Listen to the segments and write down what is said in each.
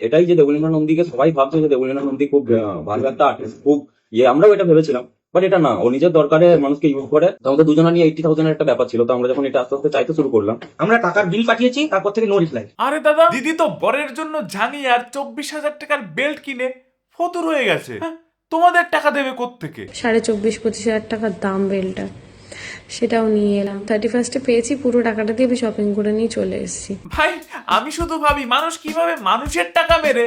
এটাই যে দেবলীনা নন্দীকে সবাই ভাবছে যে দেবলীনা নন্দী খুব ভালো একটা আর্টিস্ট, খুব আমরাও এটা ভেবেছিলাম। বাট এটা না, ও নিজের দরকারে মানুষকে ইউজ করে। তো আমাদের দুজনের নিয়ে 80,000 একটা ব্যাপার ছিল। তো আমরা যখন এটা আস্তে আস্তে চাইতে শুরু করলাম, আমরা টাকার বিল পাঠিয়েছি, তারপর থেকে নো রিপ্লাই। আরে দাদা, দিদি তো বরের জন্য ঝাঙি আর 24,000 টাকার বেল্ট কিনে ফতুর হয়ে গেছে। হ্যাঁ, তোমাদের টাকা দেবে কোত্থেকে? 24,000-25,000 টাকার দাম বেলটা, সেটাও নিয়ে এলাম। 31st পেয়েছি, পুরো টাকাটা দিয়ে আমি শপিং করে নিয়ে চলে এসেছি। ভাই, আমি শুধু ভাবি মানুষ কিভাবে মানুষের টাকা মেরে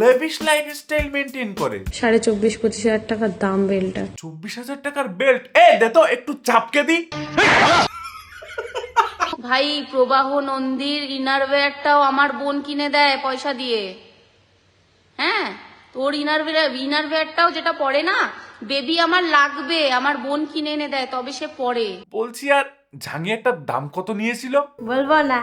লেভিশ লাইফস্টাইল মেনটেন করে। 24,000-25,000 টাকার দাম বেলটা। 24,000 টাকার বেল্ট, দে তো একটু চাপকে দি। ভাই প্রবাহ নন্দীর ইনারওয়্যারটাও আমার বোন কিনে দেয় পয়সা দিয়ে। হ্যাঁ, তোর ইনারওয়্যারটাও যেটা পরে না, বেবি আমার লাগবে, আমার বোন কিনে এনে দেয়, তবে সে পরে। বলছি, আর ঝাঙি একটা দাম কত নিয়েছিল? বলবো না।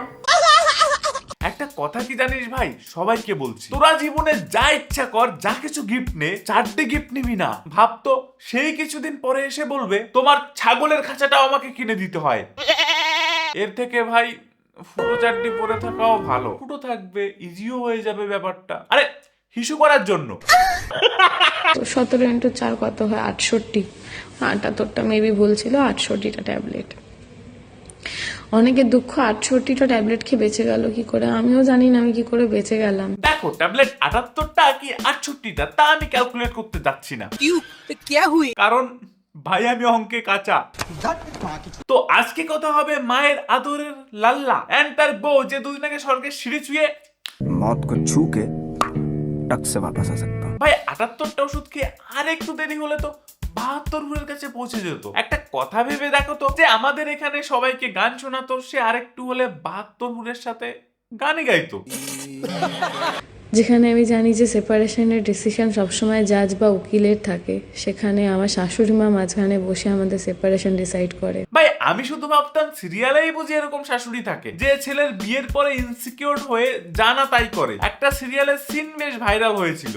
একটা কথা কি জানিস ভাই, সবাইকে বলছি, তোরা জীবনে যা ইচ্ছা কর, যা কিছু গিফট নে, 4টে গিফট নিবি না। ভাবতো সেই কিছুদিন পরে এসে বলবে তোমার ছাগলের খাঁচাটাও আমাকে কিনে দিতে হয়। এর থেকে ভাই ফুটো চারটি পরে থাকাও ভালো। ফুটো থাকবে, ইজিও হয়ে যাবে ব্যাপারটা। আরে হিসু করার জন্য। 17 × 4 কত হয়? 68। 78টা মেবি বলছিল, 68টা ট্যাবলেট। অনেকের দুঃখ, 68টা ট্যাবলেট খেয়ে বেঁচে গেল কি করে, আমিও জানি না আমি কি করে বেঁচে গেলাম। দেখো, ট্যাবলেট 78টা কি 68টা তা আমি ক্যালকুলেট করতে যাচ্ছি না, কারণ ভাই আমি অঙ্কে কাঁচা। তো আজকে কথা হবে মায়ের আদরের লাল্লা এন্ড তার বউ, যে দুদিন আগে স্বর্গের সিঁড়ি ছুঁয়ে मौत को छू के टक से वापस आ सकता हूँ। ভাই 78টা ওষুধ খেয়ে আর একটু দেরি হলে তো 72 ভুলের কাছে পৌঁছে যেত। একটা কথা ভেবে দেখো তো, যে আমাদের এখানে সবাইকে গান শোনাতো, সে আরেকটু হলে 72 ভুলের সাথে গানই গাইতো। যেখানে আমি জানি যে সেপারেশনের ডিসিশন সবসময় জাজ বা উকিলের থাকে, সেখানে আমার শাশুড়ি মা মাঝখানে বসে আমাদের সেপারেশন ডিসাইড করে। ভাই আমি শুধু ভাবতাম সিরিয়ালেই বুঝি এরকম শাশুড়ি থাকে, যে ছেলের বিয়ের পরে ইনসিকিউর হয়ে জানা তাই করে। একটা সিরিয়ালের সিন বেশ ভাইরাল হয়েছিল।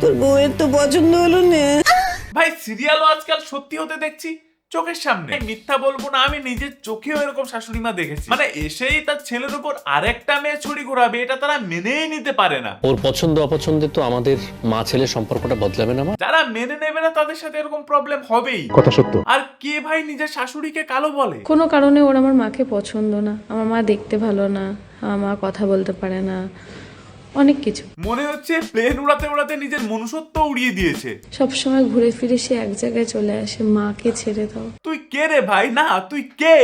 তোর বউয়ের তো পছন্দ হলো না। ভাই সিরিয়ালও আজকাল সত্যি হতে দেখছি চোখের সামনে। মিথ্যা বলবো না, আমি নিজের চোখেও এরকম শাশুড়ি মা দেখেছি। মানে এসেই তার ছেলের উপর আরেকটা মেয়ে ছুরি ঘোরাবে, এটা তারা মেনেই নিতে পারে না। ওর পছন্দ অপছন্দে তো আমাদের মা ছেলের সম্পর্কটা বদলাবে না মা। যারা মেনে নেবে না তাদের সাথে এরকম প্রবলেম হবেই। কথা সত্য। আর কে ভাই নিজের শাশুড়িকে কালো বলে? কোনো কারণে ওর আমার মাকে পছন্দ না, আমার মা দেখতে ভালো না, আমার মা কথা বলতে পারে না, অনেক কিছু। মনে হচ্ছে প্লেন উড়াতে উড়াতে নিজের মনুষ্যত্ব উড়িয়ে দিয়েছে। সবসময় ঘুরে ফিরে সে এক জায়গায় চলে আসে, মাকে ছেড়ে দাও। তুই কে রে ভাই? না তুই কে?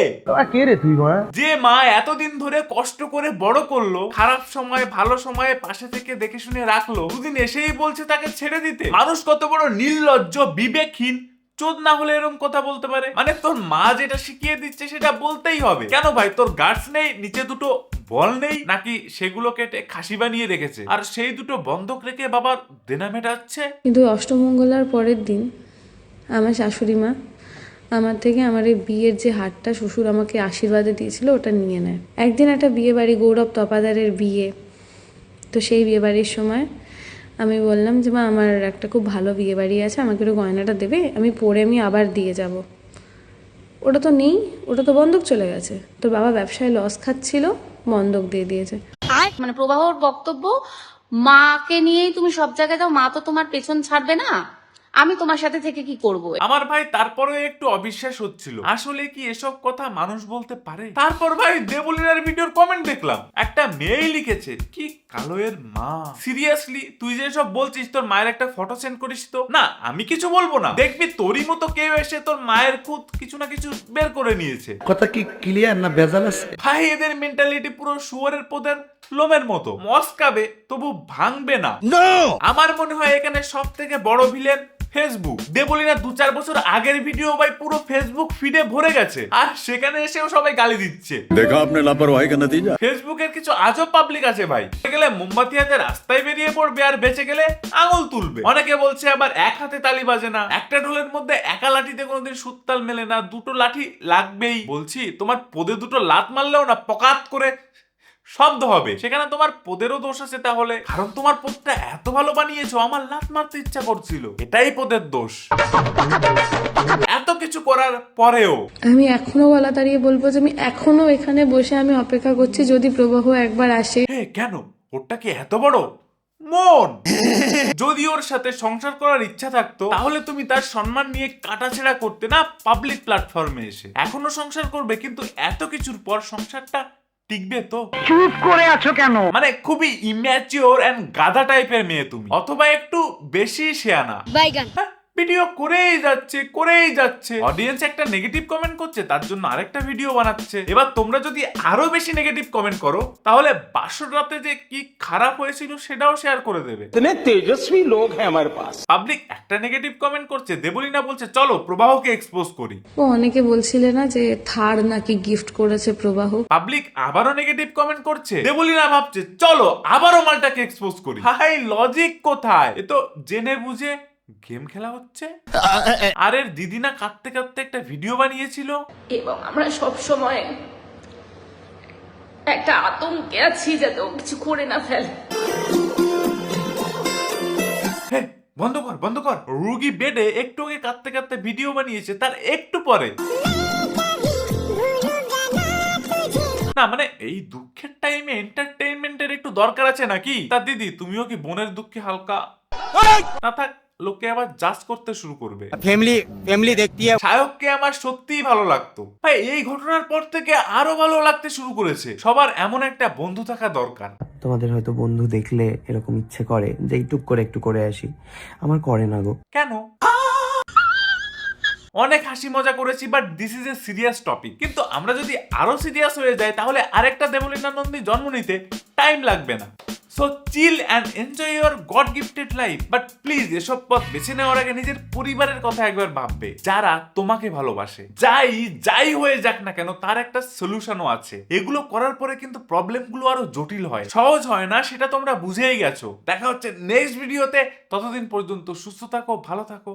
কে রে তুই? যে মা এতদিন ধরে কষ্ট করে বড় করলো, খারাপ সময় ভালো সময়ে পাশে থেকে দেখে শুনে রাখলো, দুদিন এসেই বলছে তাকে ছেড়ে দিতে। মানুষ কত বড় নির্লজ্জ, বিবেকহীন, চোদ না হলে এরকম কথা বলতে পারে? মানে তোর মা যেটা শিখিয়ে দিচ্ছে সেটা বলতেই হবে। কেন ভাই, তোর গার্ডস নেই? নিচে দুটো বল নেই নাকি? সেগুলো কেটে খাসি বানিয়ে রেখেছে, আর সেই দুটো বন্ধক রেখে বাবার দেনা মেটাচ্ছে। কিন্তু অষ্টমঙ্গলার পরের দিন আমার শাশুড়ি মা আমার থেকে আমার এই বিয়ের যে হারটা শ্বশুর আমাকে আশীর্বাদে দিয়েছিল ওটা নিয়ে নেয়। একদিন একটা বিয়ে বাড়ি, গৌরব তপাদারের বিয়ে, তো সেই বিয়ে বাড়ির সময় আমি বললাম যে মা আমার একটা খুব ভালো বিয়ে বাড়ি আছে, আমাকে একটু গয়নাটা দেবে, আমি পরে আমি আবার দিয়ে যাব। ওটা তো নেই, ওটা তো বন্ধক চলে গেছে। তোর বাবা ব্যবসায় লস খাচ্ছিল, বন্ধক দিয়ে দিয়েছে। মানে প্রবাহর বক্তব্য, মাকে নিয়েই তুমি সব জায়গায় যাও, মা তো তোমার পেছন ছাড়বে না, আমি তোমার সাথে থেকে কি করব? আমার ভাই তারপরে একটু অবিশ্বাস হচ্ছিল, আসলে কি এসব কথা মানুষ বলতে পারে? তারপর ভাই দেবলীনার ভিডিওর কমেন্ট দেখলাম, একটা মেয়েই লিখেছে, কি কালো এর মা। সিরিয়াসলি তুই যে সব বলছিস, তোর মায়ের একটা ফটো সেন্ড করিস তো। না আমি কিছু বলবো না, দেখবি তোরই মতো কেউ এসে তোর মায়ের খুদ কিছু না কিছু বের করে নিয়েছে। কথা কি ক্লিয়ার না ভেজাল আছে? ভাই এদের মেন্টালিটি পুরো শুয়োরের পোদের লোমের মতো, মস্কাবে তবু ভাঙবে না। আমার মনে হয় এখানে সব থেকে বড় ভিলেন ফেসবুক। দেবলীনা 2-4 বছর আগের ভিডিও ভাই পুরো ফেসবুক ফিডে ভরে গেছে, আর সেখানে এসেও সবাই গালি দিচ্ছে। देखा आपने लापरवाही का नतीजा। ফেসবুকের কিছু আজব পাবলিক আছে ভাই, গেলে মোমবাতি হাতে রাস্তায় বেরিয়ে পড়বে, আর বেঁচে গেলে আঙুল তুলবে। অনেকে বলছে আবার এক হাতে তালি বাজে না, একটা ঢোলের মধ্যে একা লাঠিতে কোনোদিন সুত্তাল মেলে না, দুটো লাঠি লাগবেই। বলছি তোমার পদে দুটো লাত মারলেও না পকাত করে শব্দ হবে, সেখানে তোমার পদেরও দোষ আছে তাহলে, কারণ তোমার পদটা এত ভালো বানিয়েছো আমার লাত মারতে ইচ্ছা করছিল, এটাই পদের দোষ। এত কিছু করার পরেও আমি এখনো গলা দাঁড়িয়ে বলবো যে আমি এখনো এখানে বসে আমি অপেক্ষা করছি যদি প্রবাহ একবার আসে। হে কেন ওটা কি এত বড় মন? যদি ওর সাথে সংসার করার ইচ্ছা থাকতো তাহলে তুমি তার সম্মান নিয়ে কাটাছেড়া করতে না পাবলিক প্ল্যাটফর্মে এসে। এখনো সংসার করবে, কিন্তু এত কিছুর পর সংসারটা টিকবে তো? চুপ করে আছো কেন? মানে খুবই ইম্যাচিওর এন্ড গাধা টাইপের মেয়ে তুমি, অথবা একটু বেশি শেয়ানা। ভিডিও করেই যাচ্ছে, অডিয়েন্স একটা নেগেটিভ কমেন্ট করছে, তার জন্য আরেকটা ভিডিও বানাচ্ছে। এবার তোমরা যদি আরো বেশি নেগেটিভ কমেন্ট করো তাহলে বাসর রাতে যে কি খারাপ হয়েছিল সেটাও শেয়ার করে দেবে। তেজস্বী লোক হ্যাঁ আমার পাস। পাবলিক একটা নেগেটিভ কমেন্ট করছে, দেবলীনা বলছে চলো প্রবাহকে এক্সপোজ করি। ও অনেকে বলছিলে না যে থার নাকি গিফট করেছে প্রবাহ। পাবলিক আবারও নেগেটিভ কমেন্ট করছে, দেবলীনা ভাবছে চলো আবারও মালটাকে এক্সপোজ করি। হাই লজিক কোথায়? এ তো জেনে বুঝে গেম খেলা হচ্ছে। আর এর দিদি না কাঁদতে কাঁদতে একটা ভিডিও বানিয়েছিল, এবং আমরা সব সময় একটা আতঙ্কে আছি যাতে ও কিছু করে না ফেলে। হে, বন্ধ কর। রুগী বেডে একটু আগে কাঁদতে কাঁদতে ভিডিও বানিয়েছে, তার একটু পরে না, মানে এই দুঃখের টাইমে এন্টারটেইনমেন্টের একটু দরকার আছে নাকি? তার দিদি তুমিও কি বোনের দুঃখে হালকা না থাক, লোকে আবার জাজ করতে শুরু করবে। ফ্যামিলি দেখতি শায়ককে আমার সত্যিই ভালো লাগতো ভাই, এই ঘটনার পর থেকে আরো ভালো লাগতে শুরু করেছে। সবার এমন একটা বন্ধু থাকা দরকার। তোমাদের হয়তো বন্ধু দেখলে এরকম ইচ্ছে করে যে টুক করে একটু করে আসি, আমার করে না গো। কেন? অনেক হাসি মজা করেছি, but this is a serious topic. কিন্তু আমরা যদি আরো সিরিয়াস হয়ে যাই তাহলে আরেকটা দেবলীনা নন্দী জন্ম নিতে টাইম লাগবে না। So chill and enjoy your god gifted life. But please এসব পথ বেছে নেওয়ার আগে নিজের পরিবারের কথা একবার ভাববে, যারা তোমাকে ভালোবাসে। যাই হয়ে যাক না কেন, তার একটা সলিউশনও আছে। এগুলো করার পরে কিন্তু প্রবলেমগুলো আরো জটিল হয়, সহজ হয় না, সেটা তোমরা বুঝেই গেছো। দেখা হচ্ছে নেক্সট ভিডিওতে, ততদিন পর্যন্ত সুস্থ থাকো, ভালো থাকো,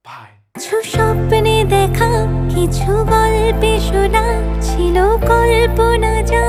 বাই। কিছু স্বপ্নে দেখা, কিছু গল্পে শোনা ছিল কল্পনা যা